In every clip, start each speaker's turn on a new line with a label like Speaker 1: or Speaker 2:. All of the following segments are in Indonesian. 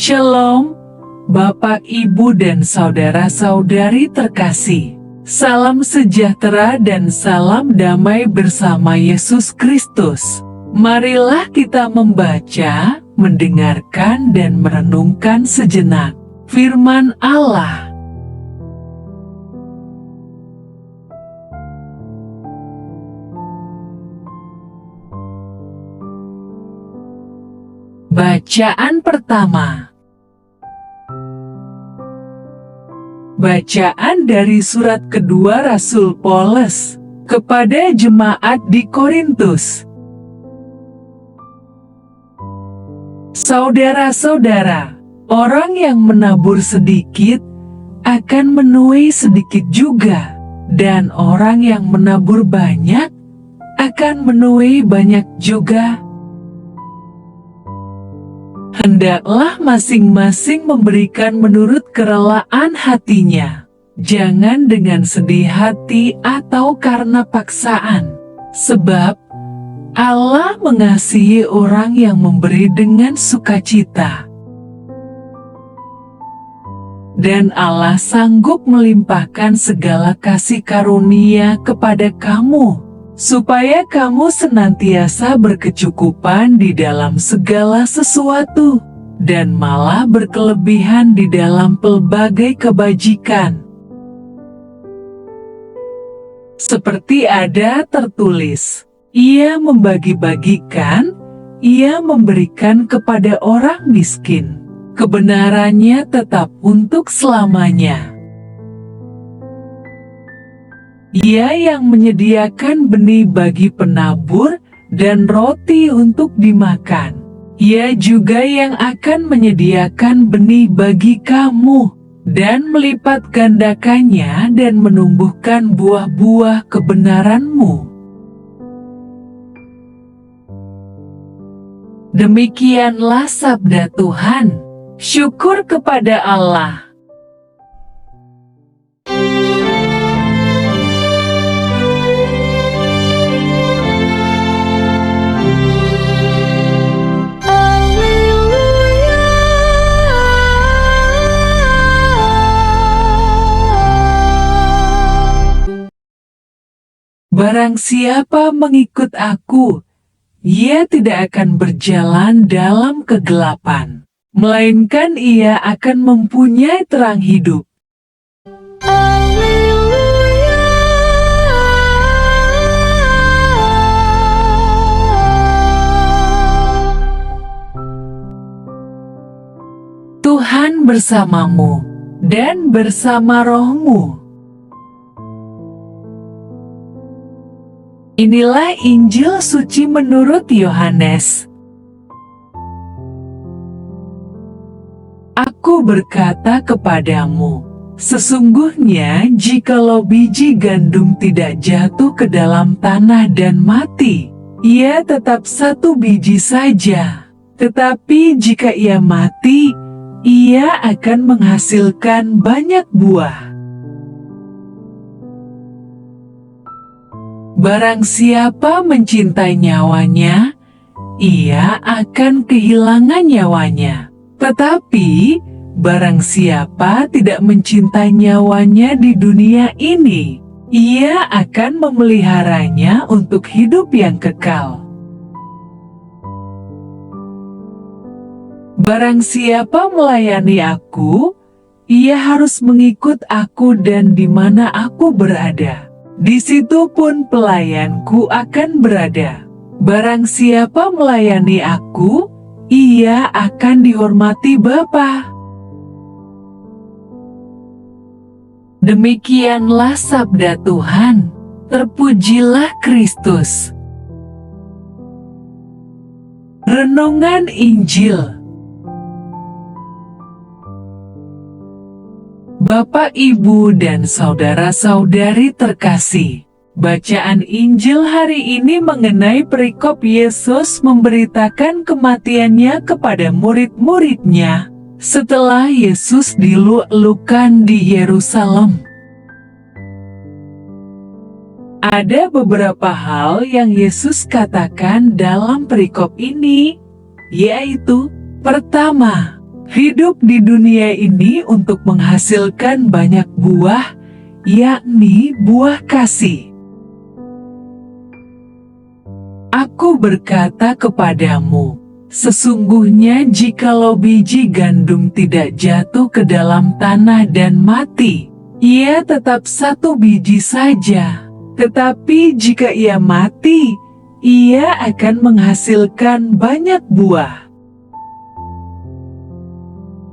Speaker 1: Shalom, Bapak, Ibu, dan saudara-saudari terkasih. Salam sejahtera dan salam damai bersama Yesus Kristus. Marilah kita membaca, mendengarkan, dan merenungkan sejenak firman Allah. Bacaan pertama. Bacaan dari surat kedua Rasul Paulus kepada jemaat di Korintus. Saudara-saudara, orang yang menabur sedikit akan menuai sedikit juga, dan orang yang menabur banyak akan menuai banyak juga. Hendaklah masing-masing memberikan menurut kerelaan hatinya, jangan dengan sedih hati atau karena paksaan, sebab Allah mengasihi orang yang memberi dengan sukacita. Dan Allah sanggup melimpahkan segala kasih karunia kepada kamu, supaya kamu senantiasa berkecukupan di dalam segala sesuatu, dan malah berkelebihan di dalam pelbagai kebajikan. Seperti ada tertulis, Ia membagi-bagikan, Ia memberikan kepada orang miskin, kebenarannya tetap untuk selamanya. Ia yang menyediakan benih bagi penabur dan roti untuk dimakan. Ia juga yang akan menyediakan benih bagi kamu dan melipat gandakannya dan menumbuhkan buah-buah kebenaranmu. Demikianlah sabda Tuhan. Syukur kepada Allah. Barang siapa mengikut aku, ia tidak akan berjalan dalam kegelapan, melainkan ia akan mempunyai terang hidup. Tuhan bersamamu dan bersama rohmu. Inilah Injil suci menurut Yohanes. Aku berkata kepadamu, sesungguhnya jikalau biji gandum tidak jatuh ke dalam tanah dan mati, ia tetap satu biji saja. Tetapi jika ia mati, ia akan menghasilkan banyak buah. Barang siapa mencintai nyawanya, ia akan kehilangan nyawanya. Tetapi, barang siapa tidak mencintai nyawanya di dunia ini, ia akan memeliharanya untuk hidup yang kekal. Barang siapa melayani aku, ia harus mengikut aku, dan di mana aku berada, di situ pun pelayanku akan berada. Barang siapa melayani aku, ia akan dihormati Bapa. Demikianlah sabda Tuhan. Terpujilah Kristus. Renungan Injil. Bapak, Ibu, dan saudara-saudari terkasih, bacaan Injil hari ini mengenai perikop Yesus memberitakan kematiannya kepada murid-muridnya setelah Yesus dilulukan di Yerusalem. Ada beberapa hal yang Yesus katakan dalam perikop ini, yaitu: pertama, hidup di dunia ini untuk menghasilkan banyak buah, yakni buah kasih. Aku berkata kepadamu, sesungguhnya jikalau biji gandum tidak jatuh ke dalam tanah dan mati, ia tetap satu biji saja. Tetapi jika ia mati, ia akan menghasilkan banyak buah.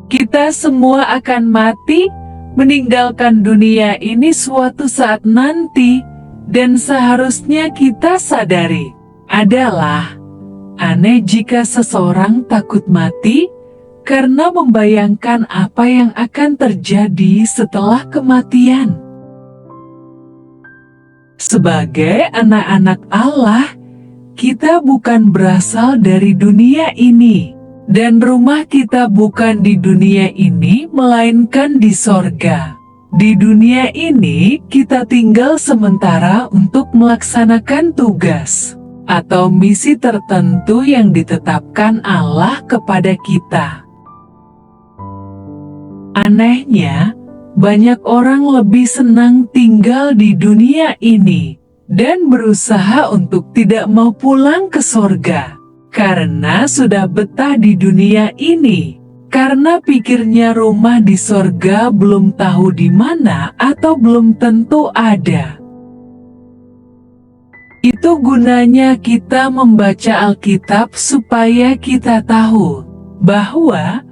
Speaker 1: Kita semua akan mati, meninggalkan dunia ini suatu saat nanti, dan seharusnya kita sadari adalah aneh jika seseorang takut mati karena membayangkan apa yang akan terjadi setelah kematian. Sebagai anak-anak Allah, kita bukan berasal dari dunia ini. Dan rumah kita bukan di dunia ini, melainkan di sorga. Di dunia ini, kita tinggal sementara untuk melaksanakan tugas atau misi tertentu yang ditetapkan Allah kepada kita. Anehnya, banyak orang lebih senang tinggal di dunia ini dan berusaha untuk tidak mau pulang ke sorga. Karena sudah betah di dunia ini, karena pikirnya rumah di sorga belum tahu di mana atau belum tentu ada. Itu gunanya kita membaca Alkitab supaya kita tahu bahwa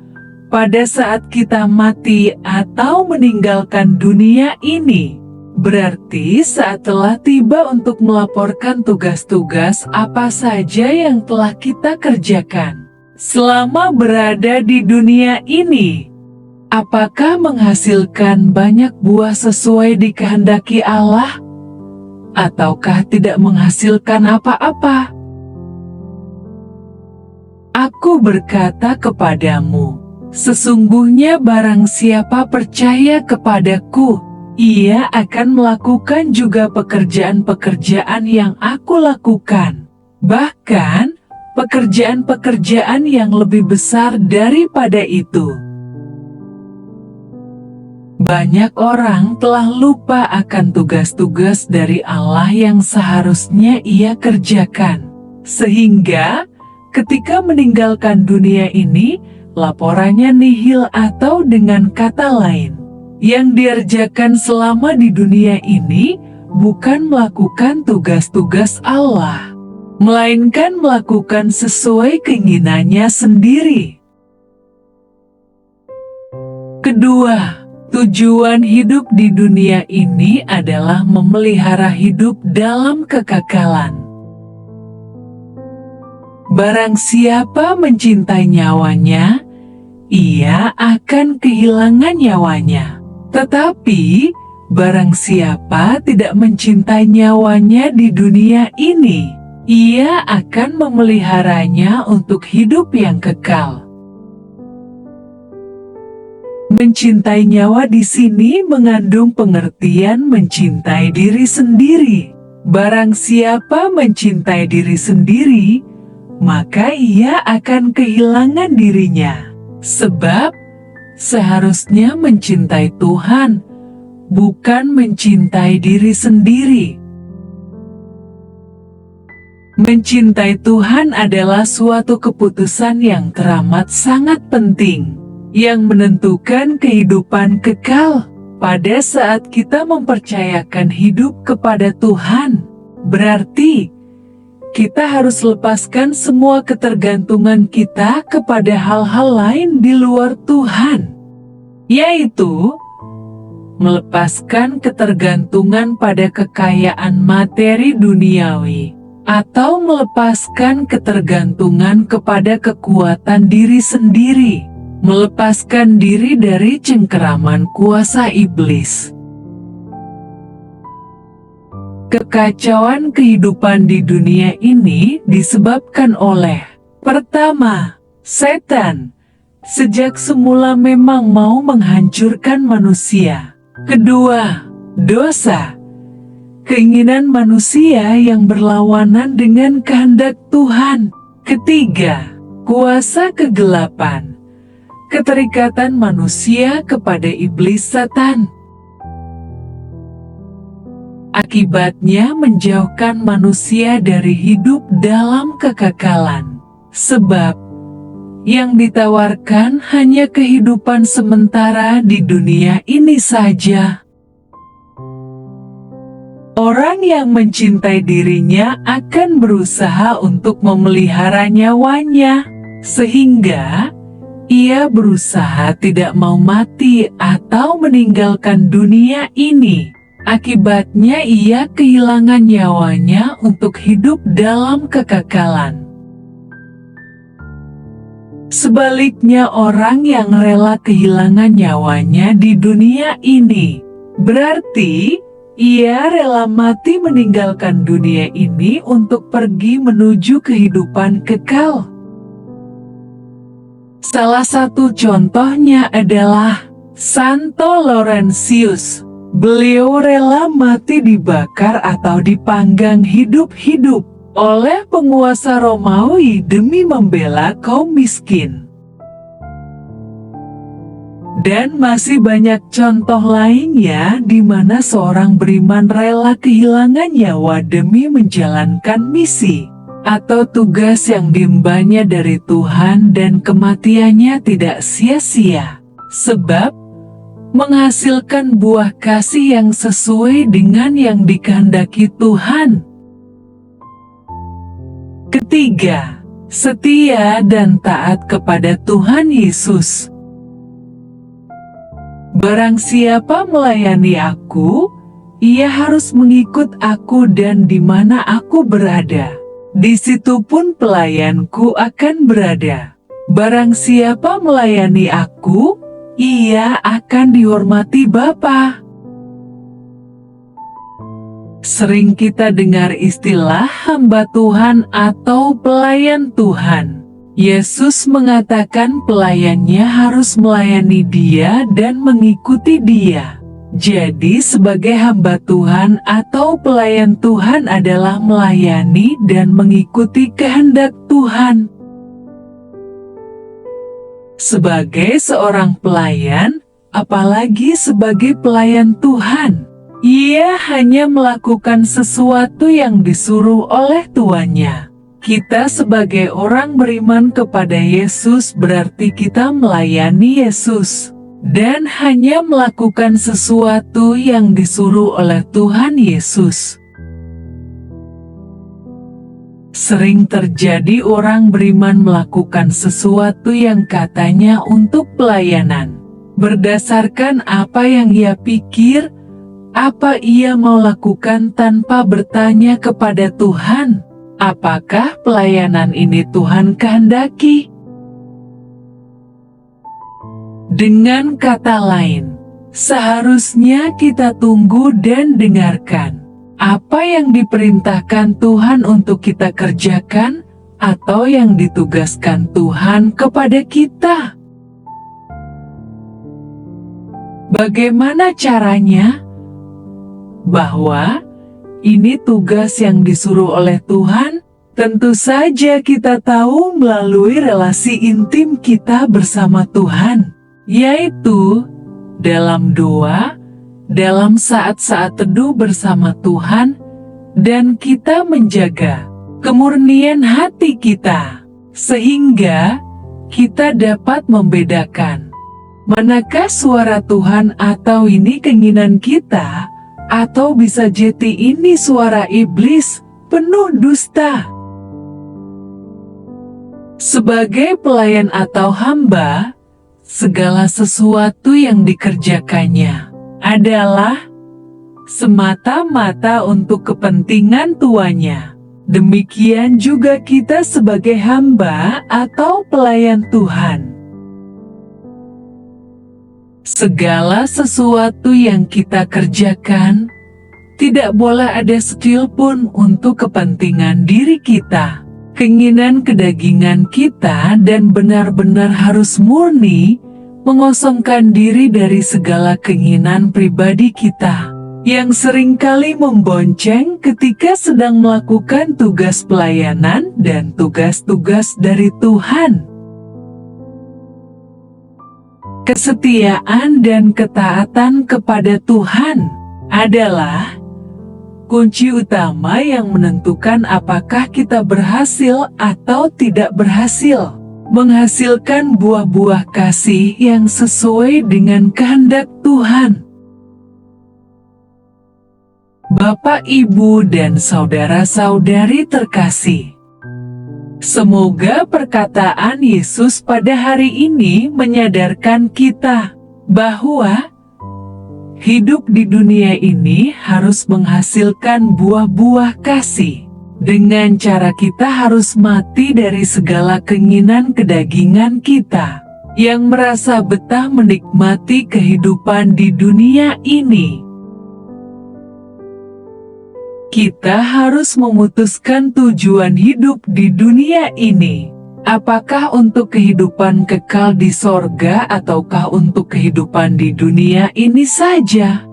Speaker 1: pada saat kita mati atau meninggalkan dunia ini, berarti saat telah tiba untuk melaporkan tugas-tugas apa saja yang telah kita kerjakan selama berada di dunia ini. Apakah menghasilkan banyak buah sesuai dikehendaki Allah? Ataukah tidak menghasilkan apa-apa? Aku berkata kepadamu, sesungguhnya barang siapa percaya kepadaku, ia akan melakukan juga pekerjaan-pekerjaan yang aku lakukan. Bahkan, pekerjaan-pekerjaan yang lebih besar daripada itu. Banyak orang telah lupa akan tugas-tugas dari Allah yang seharusnya ia kerjakan. Sehingga, ketika meninggalkan dunia ini, laporannya nihil atau dengan kata lain, yang dikerjakan selama di dunia ini bukan melakukan tugas-tugas Allah, melainkan melakukan sesuai keinginannya sendiri. Kedua, tujuan hidup di dunia ini adalah memelihara hidup dalam kekekalan. Barang siapa mencintai nyawanya, ia akan kehilangan nyawanya. Tetapi, barang siapa tidak mencintai nyawanya di dunia ini, ia akan memeliharanya untuk hidup yang kekal. Mencintai nyawa di sini mengandung pengertian mencintai diri sendiri. Barang siapa mencintai diri sendiri, maka ia akan kehilangan dirinya. Sebab, seharusnya mencintai Tuhan, bukan mencintai diri sendiri. Mencintai Tuhan adalah suatu keputusan yang teramat sangat penting, yang menentukan kehidupan kekal. Pada saat kita mempercayakan hidup kepada Tuhan, berarti kita harus lepaskan semua ketergantungan kita kepada hal-hal lain di luar Tuhan, yaitu melepaskan ketergantungan pada kekayaan materi duniawi, atau melepaskan ketergantungan kepada kekuatan diri sendiri, melepaskan diri dari cengkeraman kuasa iblis. Kekacauan kehidupan di dunia ini disebabkan oleh, pertama, setan. Sejak semula memang mau menghancurkan manusia. Kedua, dosa. Keinginan manusia yang berlawanan dengan kehendak Tuhan. Ketiga, kuasa kegelapan. keterikatan manusia kepada iblis setan. Akibatnya menjauhkan manusia dari hidup dalam kekekalan. Sebab yang ditawarkan hanya kehidupan sementara di dunia ini saja. Orang yang mencintai dirinya akan berusaha untuk memelihara nyawanya, sehingga ia berusaha tidak mau mati atau meninggalkan dunia ini. Akibatnya ia kehilangan nyawanya untuk hidup dalam kekekalan. Sebaliknya orang yang rela kehilangan nyawanya di dunia ini, berarti ia rela mati meninggalkan dunia ini untuk pergi menuju kehidupan kekal. Salah satu contohnya adalah Santo Laurentius. Beliau rela mati dibakar atau dipanggang hidup-hidup oleh penguasa Romawi demi membela kaum miskin. Dan masih banyak contoh lainnya di mana seorang beriman rela kehilangan nyawa demi menjalankan misi atau tugas yang diembannya dari Tuhan, dan kematiannya tidak sia-sia, sebab menghasilkan buah kasih yang sesuai dengan yang dikehendaki Tuhan. Ketiga, setia dan taat kepada Tuhan Yesus. Barang siapa melayani aku, ia harus mengikut aku, dan di mana aku berada, di situ pun pelayanku akan berada. Barang siapa melayani aku, ia akan dihormati Bapa. Sering kita dengar istilah hamba Tuhan atau pelayan Tuhan. Yesus mengatakan pelayannya harus melayani Dia dan mengikuti Dia. Jadi sebagai hamba Tuhan atau pelayan Tuhan adalah melayani dan mengikuti kehendak Tuhan. Sebagai seorang pelayan, apalagi sebagai pelayan Tuhan, ia hanya melakukan sesuatu yang disuruh oleh tuannya. Kita sebagai orang beriman kepada Yesus berarti kita melayani Yesus dan hanya melakukan sesuatu yang disuruh oleh Tuhan Yesus. Sering terjadi orang beriman melakukan sesuatu yang katanya untuk pelayanan, berdasarkan apa yang ia pikir, apa ia mau lakukan tanpa bertanya kepada Tuhan, apakah pelayanan ini Tuhan kehendaki? Dengan kata lain, seharusnya kita tunggu dan dengarkan apa yang diperintahkan Tuhan untuk kita kerjakan, atau yang ditugaskan Tuhan kepada kita. Bagaimana caranya? Bahwa ini tugas yang disuruh oleh Tuhan, tentu saja kita tahu melalui relasi intim kita bersama Tuhan, yaitu dalam doa, dalam saat-saat teduh bersama Tuhan, dan kita menjaga kemurnian hati kita, sehingga kita dapat membedakan manakah suara Tuhan atau ini keinginan kita, atau bisa jadi ini suara iblis penuh dusta. Sebagai pelayan atau hamba, segala sesuatu yang dikerjakannya adalah semata-mata untuk kepentingan tuannya. Demikian juga kita sebagai hamba atau pelayan Tuhan. Segala sesuatu yang kita kerjakan tidak boleh ada secuil pun untuk kepentingan diri kita, keinginan kedagingan kita, dan benar-benar harus murni mengosongkan diri dari segala keinginan pribadi kita yang seringkali membonceng ketika sedang melakukan tugas pelayanan dan tugas-tugas dari Tuhan. Kesetiaan dan ketaatan kepada Tuhan adalah kunci utama yang menentukan apakah kita berhasil atau tidak berhasil menghasilkan buah-buah kasih yang sesuai dengan kehendak Tuhan. Bapak, Ibu, dan saudara-saudari terkasih, semoga perkataan Yesus pada hari ini menyadarkan kita bahwa hidup di dunia ini harus menghasilkan buah-buah kasih. Dengan cara kita harus mati dari segala keinginan kedagingan kita yang merasa betah menikmati kehidupan di dunia ini. Kita harus memutuskan tujuan hidup di dunia ini. Apakah untuk kehidupan kekal di sorga ataukah untuk kehidupan di dunia ini saja?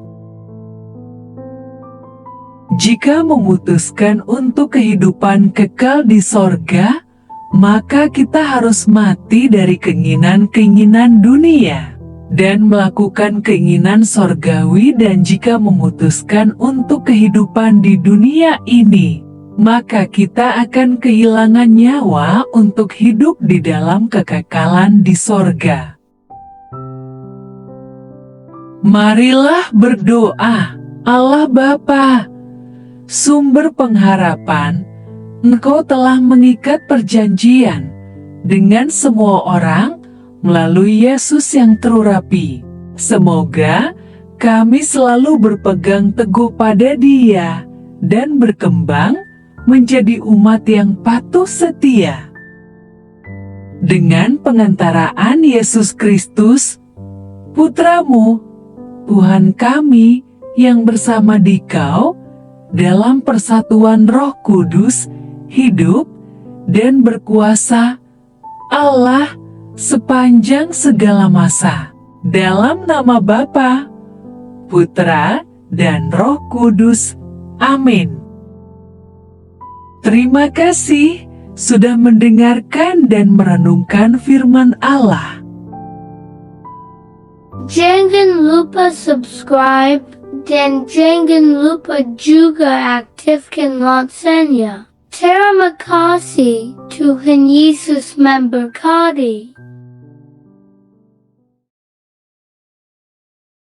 Speaker 1: Jika memutuskan untuk kehidupan kekal di sorga, maka kita harus mati dari keinginan-keinginan dunia dan melakukan keinginan sorgawi. Dan jika memutuskan untuk kehidupan di dunia ini, maka kita akan kehilangan nyawa untuk hidup di dalam kekekalan di sorga. Marilah berdoa. Allah Bapa, sumber pengharapan, Engkau telah mengikat perjanjian dengan semua orang melalui Yesus yang terurapi. Semoga kami selalu berpegang teguh pada Dia dan berkembang menjadi umat yang patuh setia. Dengan pengantaraan Yesus Kristus, Putra-Mu, Tuhan kami yang bersama Dikau, dalam persatuan Roh Kudus, hidup dan berkuasa Allah sepanjang segala masa. Dalam nama Bapa, Putra, dan Roh Kudus. Amin. Terima kasih sudah mendengarkan dan merenungkan firman Allah.
Speaker 2: Jangan lupa subscribe dan jangan lupa juga aktifkan loncengnya. Terima kasih, Tuhan Yesus memberkati.